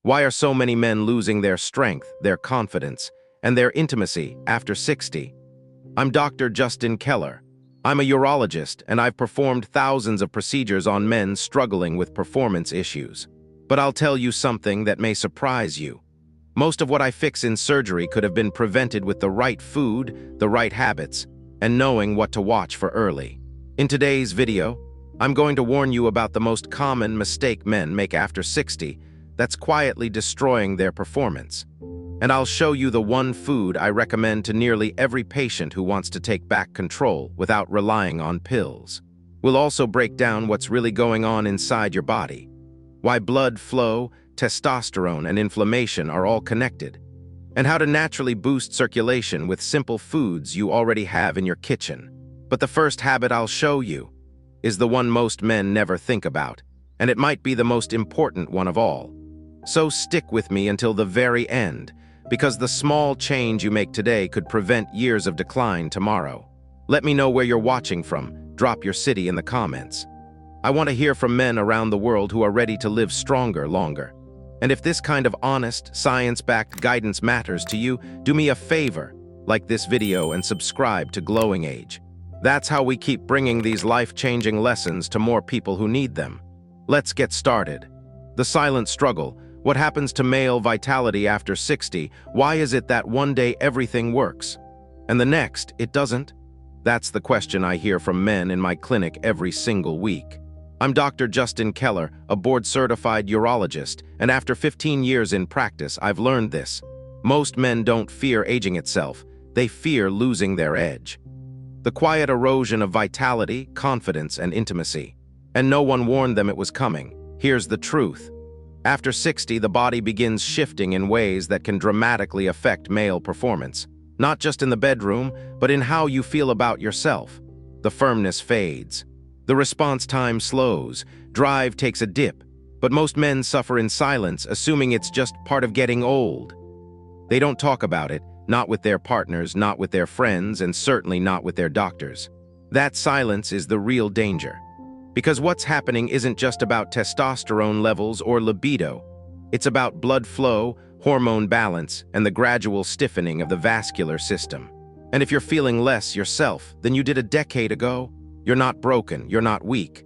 Why are so many men losing their strength, their confidence, and their intimacy after 60? I'm Dr. Justin Keller. I'm a urologist, and I've performed thousands of procedures on men struggling with performance issues. But I'll tell you something that may surprise you. Most of what I fix in surgery could have been prevented with the right food, the right habits, and knowing what to watch for early. In today's video, I'm going to warn you about the most common mistake men make after 60 that's quietly destroying their performance. And I'll show you the one food I recommend to nearly every patient who wants to take back control without relying on pills. We'll also break down what's really going on inside your body, why blood flow, testosterone, and inflammation are all connected, and how to naturally boost circulation with simple foods you already have in your kitchen. But the first habit I'll show you is the one most men never think about, and it might be the most important one of all. So stick with me until the very end, because the small change you make today could prevent years of decline tomorrow. Let me know where you're watching from. Drop your city in the comments. I want to hear from men around the world who are ready to live stronger longer. And if this kind of honest, science-backed guidance matters to you, do me a favor, like this video and subscribe to Glowing Age. That's how we keep bringing these life-changing lessons to more people who need them. Let's get started. The silent struggle. What happens to male vitality after 60? Why is it that one day everything works, and the next it doesn't? That's the question I hear from men in my clinic every single week. I'm Dr. Justin Keller, a board-certified urologist, and after 15 years in practice, I've learned this. Most men don't fear aging itself, they fear losing their edge. The quiet erosion of vitality, confidence, and intimacy. And no one warned them it was coming. Here's the truth. After 60, the body begins shifting in ways that can dramatically affect male performance. Not just in the bedroom, but in how you feel about yourself. The firmness fades. The response time slows. Drive takes a dip. But most men suffer in silence, assuming it's just part of getting old. They don't talk about it, not with their partners, not with their friends, and certainly not with their doctors. That silence is the real danger. Because what's happening isn't just about testosterone levels or libido. It's about blood flow, hormone balance, and the gradual stiffening of the vascular system. And if you're feeling less yourself than you did a decade ago, you're not broken, you're not weak.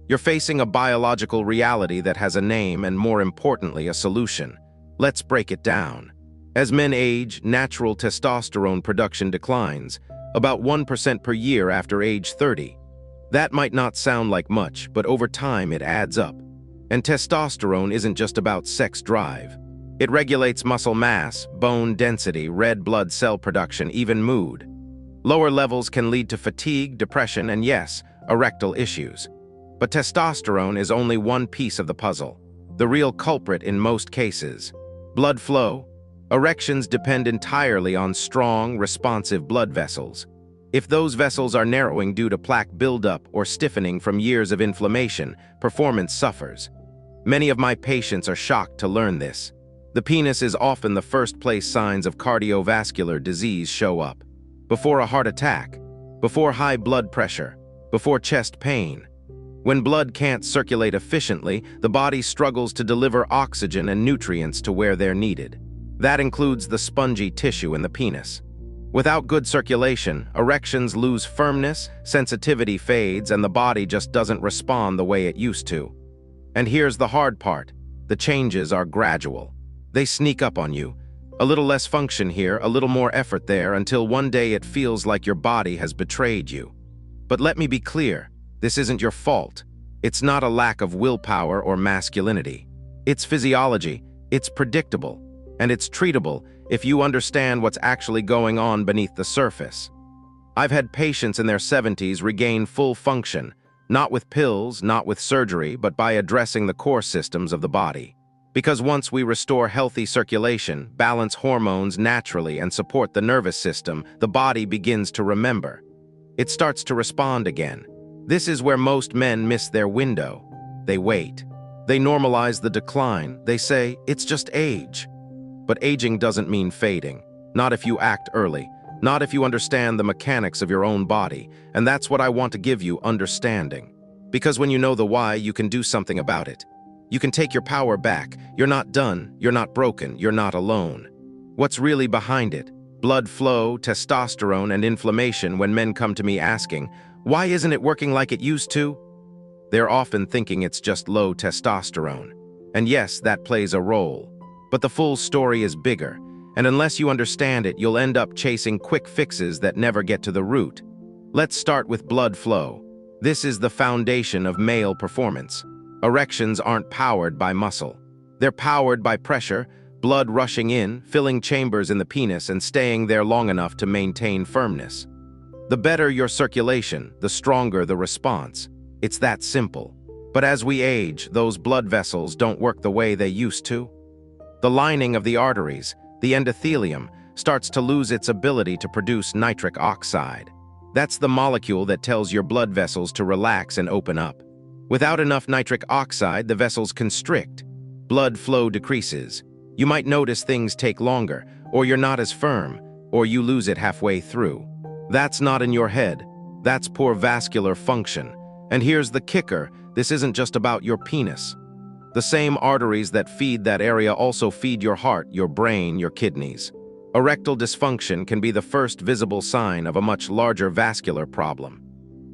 You're facing a biological reality that has a name and, more importantly, a solution. Let's break it down. As men age, natural testosterone production declines, about 1% per year after age 30. That might not sound like much, but over time it adds up. And testosterone isn't just about sex drive. It regulates muscle mass, bone density, red blood cell production, even mood. Lower levels can lead to fatigue, depression, and yes, erectile issues. But testosterone is only one piece of the puzzle. The real culprit in most cases. Blood flow. Erections depend entirely on strong, responsive blood vessels. If those vessels are narrowing due to plaque buildup or stiffening from years of inflammation, performance suffers. Many of my patients are shocked to learn this. The penis is often the first place signs of cardiovascular disease show up. Before a heart attack, before high blood pressure, before chest pain. When blood can't circulate efficiently, the body struggles to deliver oxygen and nutrients to where they're needed. That includes the spongy tissue in the penis. Without good circulation, erections lose firmness, sensitivity fades, and the body just doesn't respond the way it used to. And here's the hard part. The changes are gradual. They sneak up on you. A little less function here, a little more effort there, until one day it feels like your body has betrayed you. But let me be clear, this isn't your fault. It's not a lack of willpower or masculinity. It's physiology, it's predictable, and it's treatable if you understand what's actually going on beneath the surface. I've had patients in their 70s regain full function, not with pills, not with surgery, but by addressing the core systems of the body. Because once we restore healthy circulation, balance hormones naturally, and support the nervous system, the body begins to remember. It starts to respond again. This is where most men miss their window. They wait. They normalize the decline. They say, it's just age. But aging doesn't mean fading. Not if you act early. Not if you understand the mechanics of your own body. And that's what I want to give you, understanding. Because when you know the why, you can do something about it. You can take your power back. You're not done, you're not broken, you're not alone. What's really behind it? Blood flow, testosterone, and inflammation. When men come to me asking, why isn't it working like it used to? They're often thinking it's just low testosterone. And yes, that plays a role. But the full story is bigger, and unless you understand it, you'll end up chasing quick fixes that never get to the root. Let's start with blood flow. This is the foundation of male performance. Erections aren't powered by muscle. They're powered by pressure, blood rushing in, filling chambers in the penis and staying there long enough to maintain firmness. The better your circulation, the stronger the response. It's that simple. But as we age, those blood vessels don't work the way they used to. The lining of the arteries, the endothelium, starts to lose its ability to produce nitric oxide. That's the molecule that tells your blood vessels to relax and open up. Without enough nitric oxide, the vessels constrict. Blood flow decreases. You might notice things take longer, or you're not as firm, or you lose it halfway through. That's not in your head. That's poor vascular function. And here's the kicker, this isn't just about your penis. The same arteries that feed that area also feed your heart, your brain, your kidneys. Erectile dysfunction can be the first visible sign of a much larger vascular problem.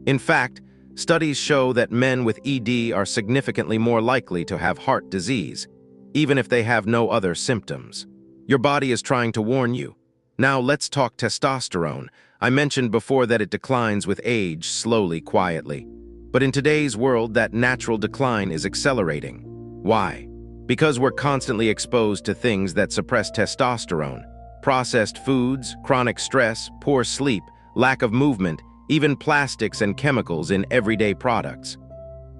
In fact, studies show that men with ED are significantly more likely to have heart disease, even if they have no other symptoms. Your body is trying to warn you. Now let's talk testosterone. I mentioned before that it declines with age, slowly, quietly. But in today's world, that natural decline is accelerating. Why? Because we're constantly exposed to things that suppress testosterone. Processed foods, chronic stress, poor sleep, lack of movement, even plastics and chemicals in everyday products.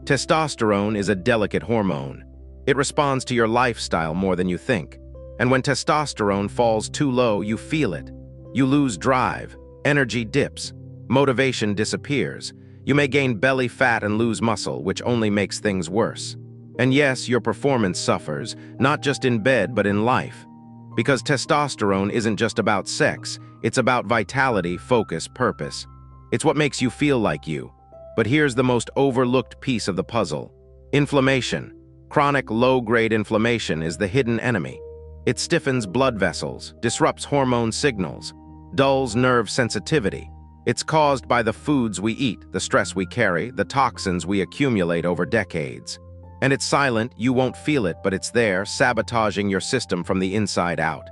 Testosterone is a delicate hormone. It responds to your lifestyle more than you think. And when testosterone falls too low, you feel it. You lose drive, energy dips, motivation disappears. You may gain belly fat and lose muscle, which only makes things worse. And yes, your performance suffers, not just in bed, but in life. Because testosterone isn't just about sex, it's about vitality, focus, purpose. It's what makes you feel like you. But here's the most overlooked piece of the puzzle. Inflammation. Chronic low-grade inflammation is the hidden enemy. It stiffens blood vessels, disrupts hormone signals, dulls nerve sensitivity. It's caused by the foods we eat, the stress we carry, the toxins we accumulate over decades. And it's silent, you won't feel it, but it's there, sabotaging your system from the inside out.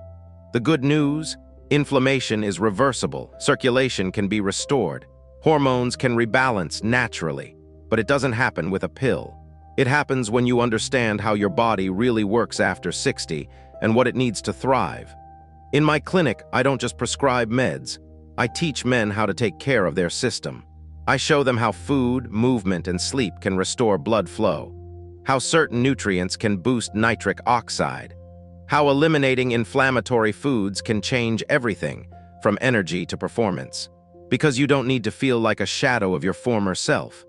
The good news? Inflammation is reversible, circulation can be restored, hormones can rebalance naturally, but it doesn't happen with a pill. It happens when you understand how your body really works after 60 and what it needs to thrive. In my clinic, I don't just prescribe meds. I teach men how to take care of their system. I show them how food, movement, and sleep can restore blood flow, how certain nutrients can boost nitric oxide, how eliminating inflammatory foods can change everything from energy to performance. Because you don't need to feel like a shadow of your former self.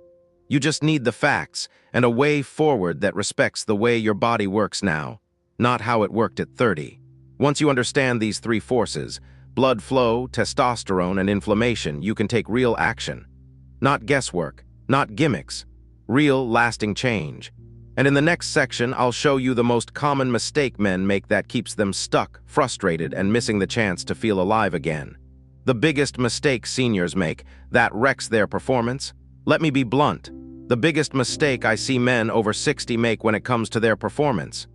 You just need the facts and a way forward that respects the way your body works now, not how it worked at 30. Once you understand these three forces, blood flow, testosterone, and inflammation, you can take real action. Not guesswork, not gimmicks, real, lasting change. And in the next section, I'll show you the most common mistake men make that keeps them stuck, frustrated, and missing the chance to feel alive again. The biggest mistake seniors make, that wrecks their performance. Let me be blunt. The biggest mistake I see men over 60 make when it comes to their performance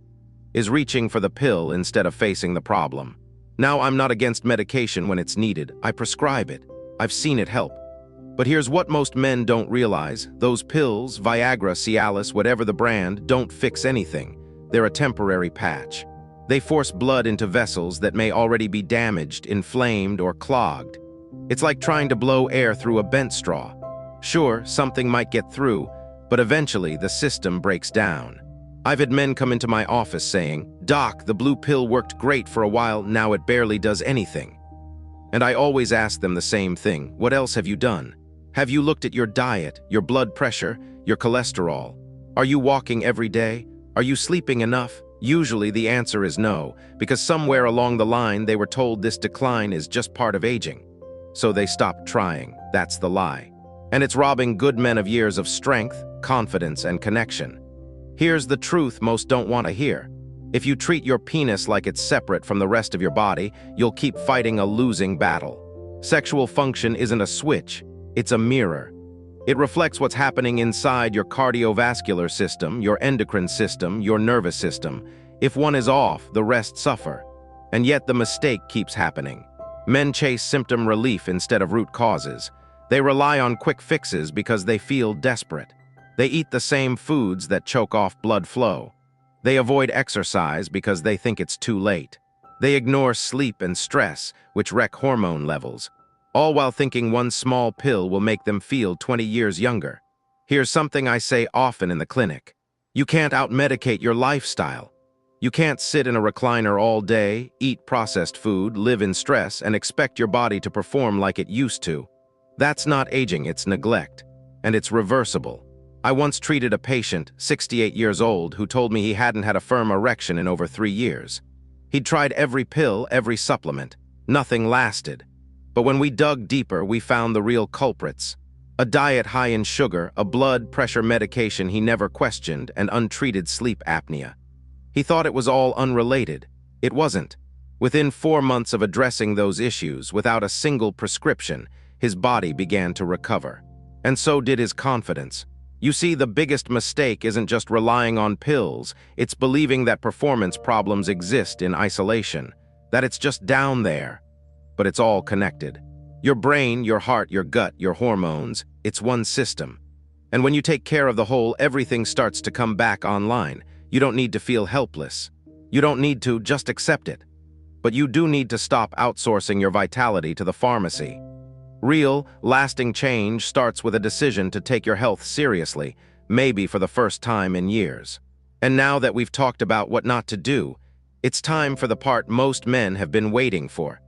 is reaching for the pill instead of facing the problem. Now, I'm not against medication when it's needed. I prescribe it. I've seen it help. But here's what most men don't realize. Those pills, Viagra, Cialis, whatever the brand, don't fix anything. They're a temporary patch. They force blood into vessels that may already be damaged, inflamed, or clogged. It's like trying to blow air through a bent straw. Sure, something might get through, but eventually the system breaks down. I've had men come into my office saying, "Doc, the blue pill worked great for a while, now it barely does anything." And I always ask them the same thing, what else have you done? Have you looked at your diet, your blood pressure, your cholesterol? Are you walking every day? Are you sleeping enough? Usually the answer is no, because somewhere along the line they were told this decline is just part of aging. So they stopped trying. That's the lie. And it's robbing good men of years of strength, confidence, and connection. Here's the truth most don't want to hear. If you treat your penis like it's separate from the rest of your body, you'll keep fighting a losing battle. Sexual function isn't a switch, it's a mirror. It reflects what's happening inside your cardiovascular system, your endocrine system, your nervous system. If one is off, the rest suffer. And yet the mistake keeps happening. Men chase symptom relief instead of root causes. They rely on quick fixes because they feel desperate. They eat the same foods that choke off blood flow. They avoid exercise because they think it's too late. They ignore sleep and stress, which wreck hormone levels, all while thinking one small pill will make them feel 20 years younger. Here's something I say often in the clinic. You can't out-medicate your lifestyle. You can't sit in a recliner all day, eat processed food, live in stress, and expect your body to perform like it used to. That's not aging, it's neglect. And it's reversible. I once treated a patient, 68 years old, who told me he hadn't had a firm erection in over 3 years. He'd tried every pill, every supplement. Nothing lasted. But when we dug deeper, we found the real culprits. A diet high in sugar, a blood pressure medication he never questioned, and untreated sleep apnea. He thought it was all unrelated. It wasn't. Within 4 months of addressing those issues, without a single prescription, his body began to recover. And so did his confidence. You see, the biggest mistake isn't just relying on pills, it's believing that performance problems exist in isolation, that it's just down there. But it's all connected. Your brain, your heart, your gut, your hormones, it's one system. And when you take care of the whole, everything starts to come back online. You don't need to feel helpless. You don't need to just accept it. But you do need to stop outsourcing your vitality to the pharmacy. Real, lasting change starts with a decision to take your health seriously, maybe for the first time in years. And now that we've talked about what not to do, it's time for the part most men have been waiting for.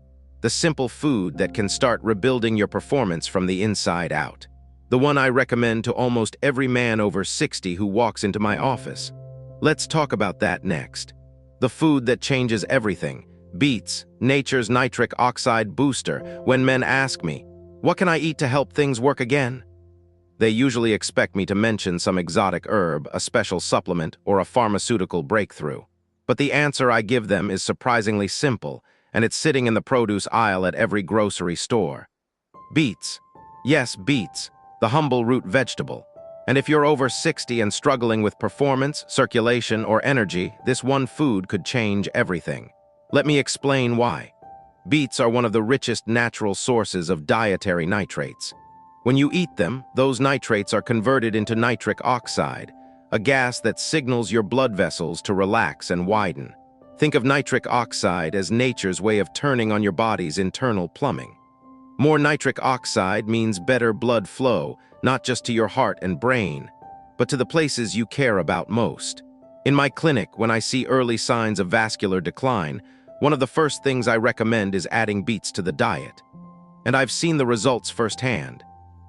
The simple food that can start rebuilding your performance from the inside out. The one I recommend to almost every man over 60 who walks into my office. Let's talk about that next. The food that changes everything. Beets, nature's nitric oxide booster. When men ask me, what can I eat to help things work again? They usually expect me to mention some exotic herb, a special supplement, or a pharmaceutical breakthrough. But the answer I give them is surprisingly simple, and it's sitting in the produce aisle at every grocery store. Beets. Yes, beets, the humble root vegetable. And if you're over 60 and struggling with performance, circulation, or energy, this one food could change everything. Let me explain why. Beets are one of the richest natural sources of dietary nitrates. When you eat them, those nitrates are converted into nitric oxide, a gas that signals your blood vessels to relax and widen. Think of nitric oxide as nature's way of turning on your body's internal plumbing. More nitric oxide means better blood flow, not just to your heart and brain, but to the places you care about most. In my clinic, when I see early signs of vascular decline, one of the first things I recommend is adding beets to the diet. And I've seen the results firsthand.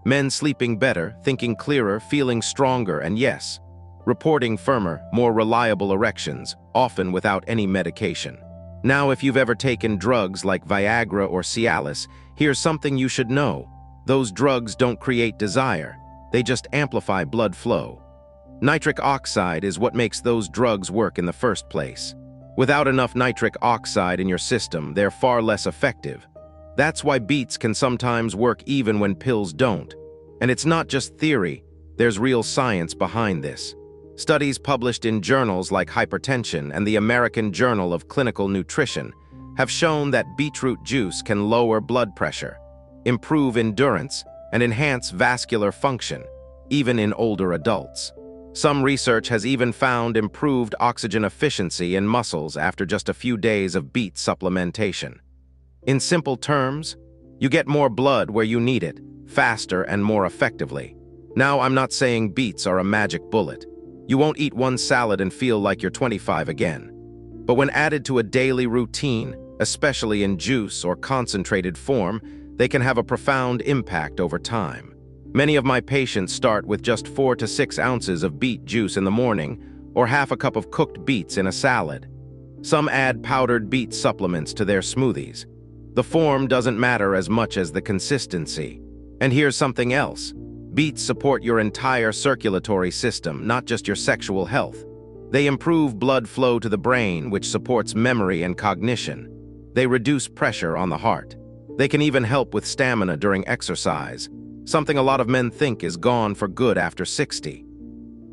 Men sleeping better, thinking clearer, feeling stronger, and yes, reporting firmer, more reliable erections, often without any medication. Now, if you've ever taken drugs like Viagra or Cialis, here's something you should know. Those drugs don't create desire. They just amplify blood flow. Nitric oxide is what makes those drugs work in the first place. Without enough nitric oxide in your system, they're far less effective. That's why beets can sometimes work even when pills don't. And it's not just theory, there's real science behind this. Studies published in journals like Hypertension and the American Journal of Clinical Nutrition have shown that beetroot juice can lower blood pressure, improve endurance, and enhance vascular function, even in older adults. Some research has even found improved oxygen efficiency in muscles after just a few days of beet supplementation. In simple terms, you get more blood where you need it, faster and more effectively. Now, I'm not saying beets are a magic bullet. You won't eat one salad and feel like you're 25 again. But when added to a daily routine, especially in juice or concentrated form, they can have a profound impact over time. Many of my patients start with just 4 to 6 ounces of beet juice in the morning, or half a cup of cooked beets in a salad. Some add powdered beet supplements to their smoothies. The form doesn't matter as much as the consistency. And here's something else. Beets support your entire circulatory system, not just your sexual health. They improve blood flow to the brain, which supports memory and cognition. They reduce pressure on the heart. They can even help with stamina during exercise, something a lot of men think is gone for good after 60.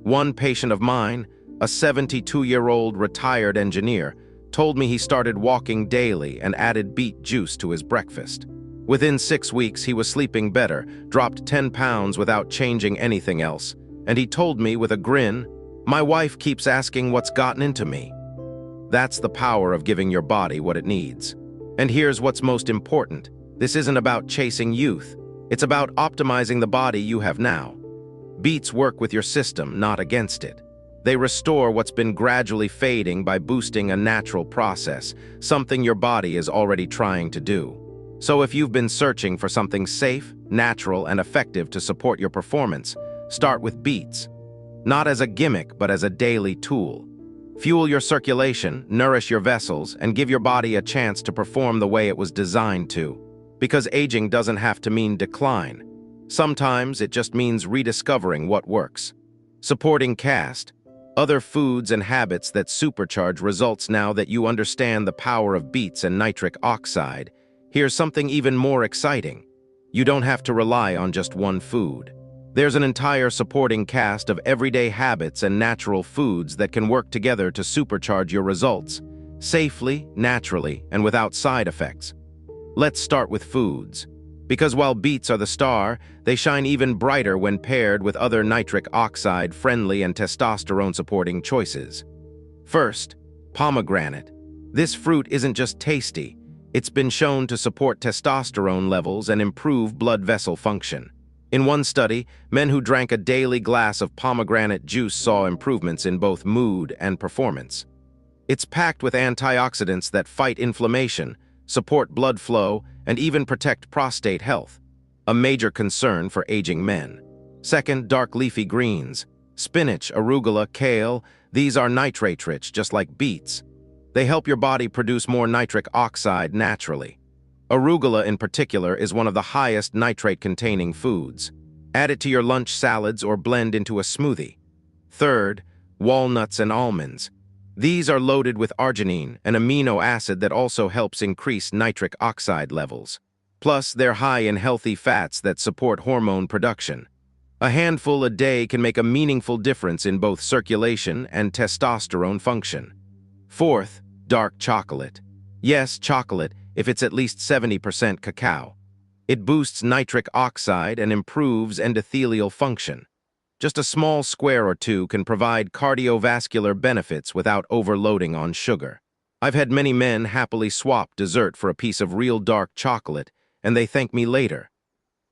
One patient of mine, a 72-year-old retired engineer, told me he started walking daily and added beet juice to his breakfast. Within 6 weeks, he was sleeping better, dropped 10 pounds without changing anything else, and he told me with a grin, "My wife keeps asking what's gotten into me." That's the power of giving your body what it needs. And here's what's most important. This isn't about chasing youth. It's about optimizing the body you have now. Beets work with your system, not against it. They restore what's been gradually fading by boosting a natural process, something your body is already trying to do. So if you've been searching for something safe, natural, and effective to support your performance, start with Beets. Not as a gimmick, but as a daily tool. Fuel your circulation, nourish your vessels, and give your body a chance to perform the way it was designed to. Because aging doesn't have to mean decline. Sometimes it just means rediscovering what works. Supporting caste, other foods and habits that supercharge results. Now that you understand the power of beets and nitric oxide, here's something even more exciting. You don't have to rely on just one food. There's an entire supporting cast of everyday habits and natural foods that can work together to supercharge your results, safely, naturally, and without side effects. Let's start with foods. Because while beets are the star, they shine even brighter when paired with other nitric oxide-friendly and testosterone-supporting choices. First, pomegranate. This fruit isn't just tasty, it's been shown to support testosterone levels and improve blood vessel function. In one study, men who drank a daily glass of pomegranate juice saw improvements in both mood and performance. It's packed with antioxidants that fight inflammation, support blood flow, and even protect prostate health, a major concern for aging men. Second, dark leafy greens. Spinach, arugula, kale, these are nitrate-rich, just like beets. They help your body produce more nitric oxide naturally. Arugula in particular is one of the highest nitrate-containing foods. Add it to your lunch salads or blend into a smoothie. Third, walnuts and almonds. These are loaded with arginine, an amino acid that also helps increase nitric oxide levels. Plus, they're high in healthy fats that support hormone production. A handful a day can make a meaningful difference in both circulation and testosterone function. Fourth, dark chocolate. Yes, chocolate, if it's at least 70% cacao. It boosts nitric oxide and improves endothelial function. Just a small square or two can provide cardiovascular benefits without overloading on sugar. I've had many men happily swap dessert for a piece of real dark chocolate, and they thank me later.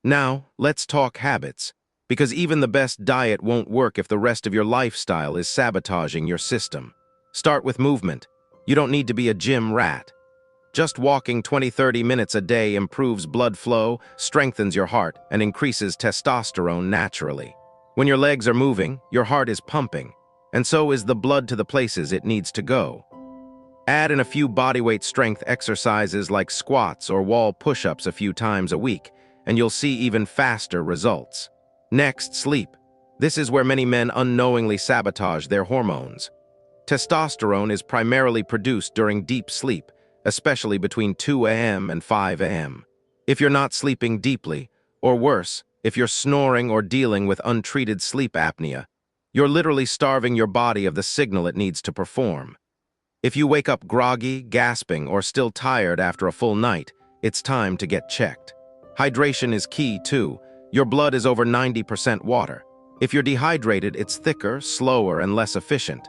Now, let's talk habits, because even the best diet won't work if the rest of your lifestyle is sabotaging your system. Start with movement. You don't need to be a gym rat. Just walking 20-30 minutes a day improves blood flow, strengthens your heart, and increases testosterone naturally. When your legs are moving, your heart is pumping, and so is the blood to the places it needs to go. Add in a few bodyweight strength exercises like squats or wall push-ups a few times a week, and you'll see even faster results. Next, sleep. This is where many men unknowingly sabotage their hormones. Testosterone is primarily produced during deep sleep, especially between 2 a.m. and 5 a.m. If you're not sleeping deeply, or worse, if you're snoring or dealing with untreated sleep apnea, you're literally starving your body of the signal it needs to perform. If you wake up groggy, gasping, or still tired after a full night, it's time to get checked. Hydration is key, too. Your blood is over 90% water. If you're dehydrated, it's thicker, slower, and less efficient.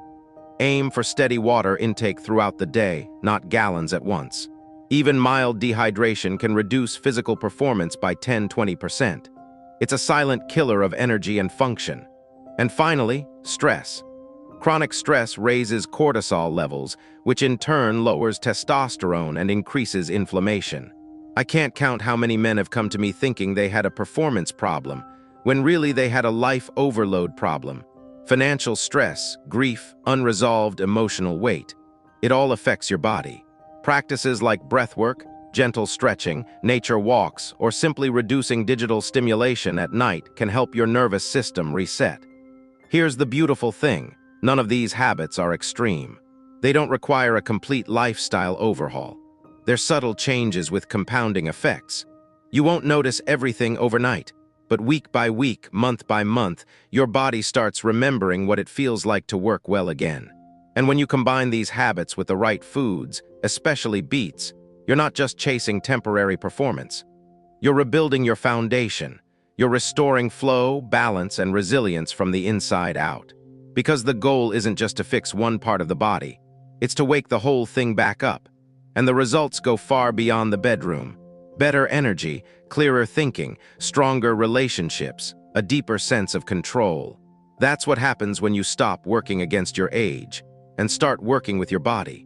Aim for steady water intake throughout the day, not gallons at once. Even mild dehydration can reduce physical performance by 10–20%. It's a silent killer of energy and function. And finally, stress. Chronic stress raises cortisol levels, which in turn lowers testosterone and increases inflammation. I can't count how many men have come to me thinking they had a performance problem, when really they had a life overload problem. Financial stress, grief, unresolved emotional weight. It all affects your body. Practices like breathwork, Gentle stretching, nature walks, or simply reducing digital stimulation at night can help your nervous system reset. Here's the beautiful thing. None of these habits are extreme. They don't require a complete lifestyle overhaul. They're subtle changes with compounding effects. You won't notice everything overnight, but week by week, month by month, your body starts remembering what it feels like to work well again. And when you combine these habits with the right foods, especially beets, you're not just chasing temporary performance. You're rebuilding your foundation. You're restoring flow, balance, and resilience from the inside out. Because the goal isn't just to fix one part of the body, it's to wake the whole thing back up. And the results go far beyond the bedroom. Better energy, clearer thinking, stronger relationships, a deeper sense of control. That's what happens when you stop working against your age and start working with your body.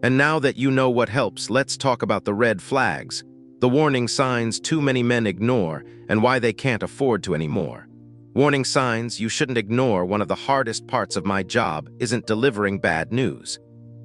And now that you know what helps, let's talk about the red flags, the warning signs too many men ignore and why they can't afford to anymore. Warning signs you shouldn't ignore. One of the hardest parts of my job isn't delivering bad news.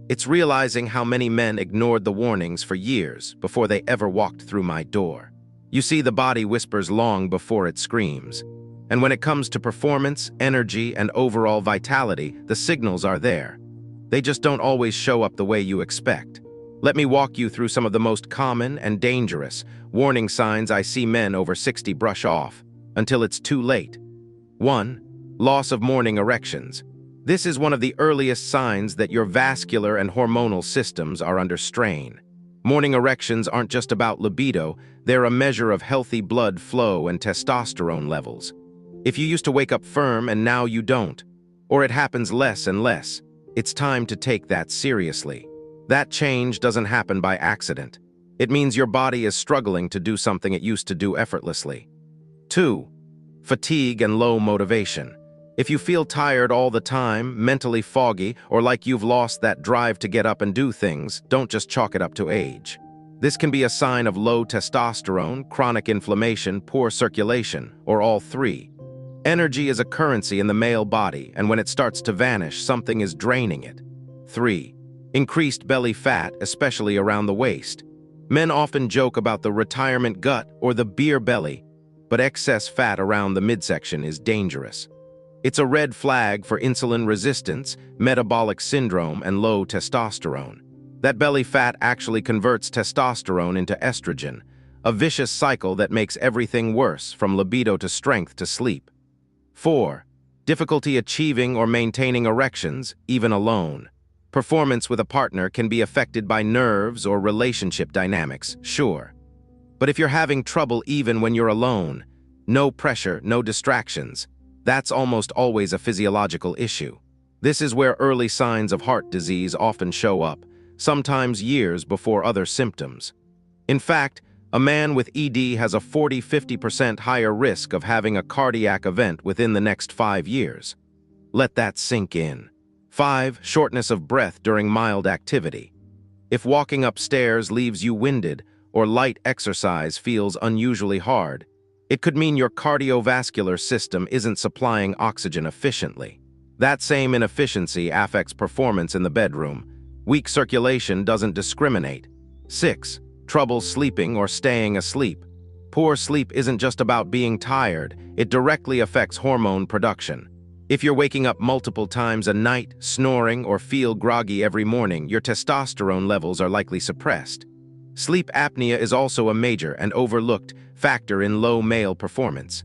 It's realizing how many men ignored the warnings for years before they ever walked through my door. You see, the body whispers long before it screams. And when it comes to performance, energy, and overall vitality, the signals are there. They just don't always show up the way you expect. Let me walk you through some of the most common and dangerous warning signs I see men over 60 brush off until it's too late. 1. Loss of morning erections. This is one of the earliest signs that your vascular and hormonal systems are under strain. Morning erections aren't just about libido, they're a measure of healthy blood flow and testosterone levels. If you used to wake up firm and now you don't, or it happens less and less, it's time to take that seriously. That change doesn't happen by accident. It means your body is struggling to do something it used to do effortlessly. 2. Fatigue and low motivation. If you feel tired all the time, mentally foggy, or like you've lost that drive to get up and do things, don't just chalk it up to age. This can be a sign of low testosterone, chronic inflammation, poor circulation, or all three. Energy is a currency in the male body, and when it starts to vanish, something is draining it. 3. Increased belly fat, especially around the waist. Men often joke about the retirement gut or the beer belly, but excess fat around the midsection is dangerous. It's a red flag for insulin resistance, metabolic syndrome, and low testosterone. That belly fat actually converts testosterone into estrogen, a vicious cycle that makes everything worse, from libido to strength to sleep. 4. Difficulty achieving or maintaining erections, even alone. Performance with a partner can be affected by nerves or relationship dynamics, sure. But if you're having trouble even when you're alone, no pressure, no distractions, that's almost always a physiological issue. This is where early signs of heart disease often show up, sometimes years before other symptoms. In fact, a man with ED has a 40–50% higher risk of having a cardiac event within the next 5 years. Let that sink in. 5. Shortness of breath during mild activity. If walking upstairs leaves you winded or light exercise feels unusually hard, it could mean your cardiovascular system isn't supplying oxygen efficiently. That same inefficiency affects performance in the bedroom. Weak circulation doesn't discriminate. 6. Trouble sleeping or staying asleep. Poor sleep isn't just about being tired, it directly affects hormone production. If you're waking up multiple times a night, snoring, or feel groggy every morning, your testosterone levels are likely suppressed. Sleep apnea is also a major and overlooked factor in low male performance.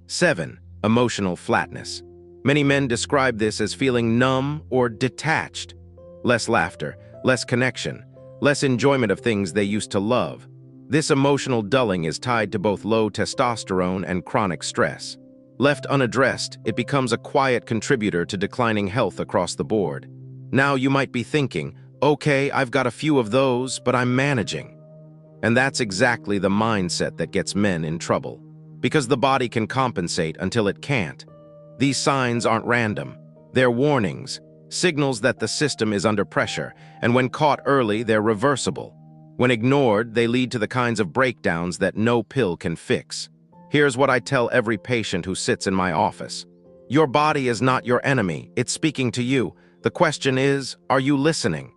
7. Emotional flatness. Many men describe this as feeling numb or detached. Less laughter, less connection, less enjoyment of things they used to love. This emotional dulling is tied to both low testosterone and chronic stress. Left unaddressed, it becomes a quiet contributor to declining health across the board. Now you might be thinking, okay, I've got a few of those, but I'm managing. And that's exactly the mindset that gets men in trouble. Because the body can compensate until it can't. These signs aren't random. They're warnings, signals that the system is under pressure, and when caught early, they're reversible. When ignored, they lead to the kinds of breakdowns that no pill can fix. Here's what I tell every patient who sits in my office. Your body is not your enemy, it's speaking to you. The question is, are you listening?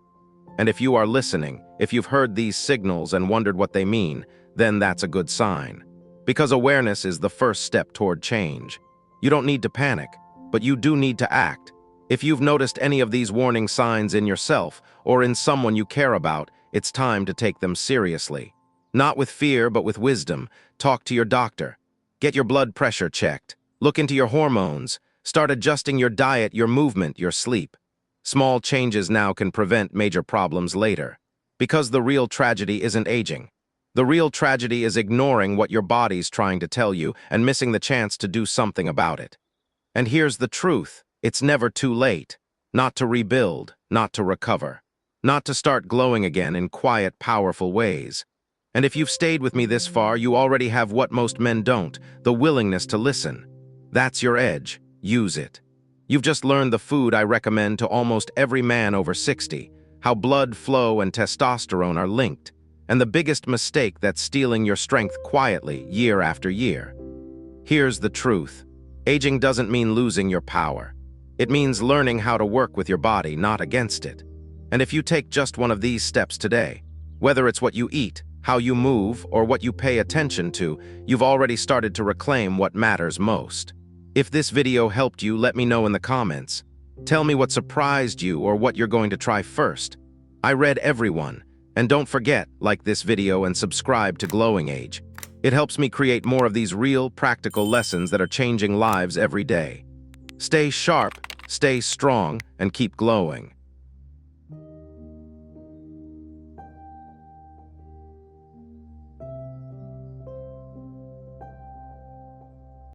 And if you are listening, if you've heard these signals and wondered what they mean, then that's a good sign. Because awareness is the first step toward change. You don't need to panic, but you do need to act. If you've noticed any of these warning signs in yourself or in someone you care about, it's time to take them seriously. Not with fear, but with wisdom. Talk to your doctor. Get your blood pressure checked. Look into your hormones. Start adjusting your diet, your movement, your sleep. Small changes now can prevent major problems later. Because the real tragedy isn't aging. The real tragedy is ignoring what your body's trying to tell you and missing the chance to do something about it. And here's the truth. It's never too late. Not to rebuild, not to recover. Not to start glowing again in quiet, powerful ways. And if you've stayed with me this far, you already have what most men don't, the willingness to listen. That's your edge. Use it. You've just learned the food I recommend to almost every man over 60, how blood flow and testosterone are linked, and the biggest mistake that's stealing your strength quietly year after year. Here's the truth. Aging doesn't mean losing your power. It means learning how to work with your body, not against it. And if you take just one of these steps today, whether it's what you eat, how you move, or what you pay attention to, you've already started to reclaim what matters most. If this video helped you, let me know in the comments. Tell me what surprised you or what you're going to try first. I read everyone. And don't forget, like this video and subscribe to Glowing Age. It helps me create more of these real, practical lessons that are changing lives every day. Stay sharp, stay strong, and keep glowing.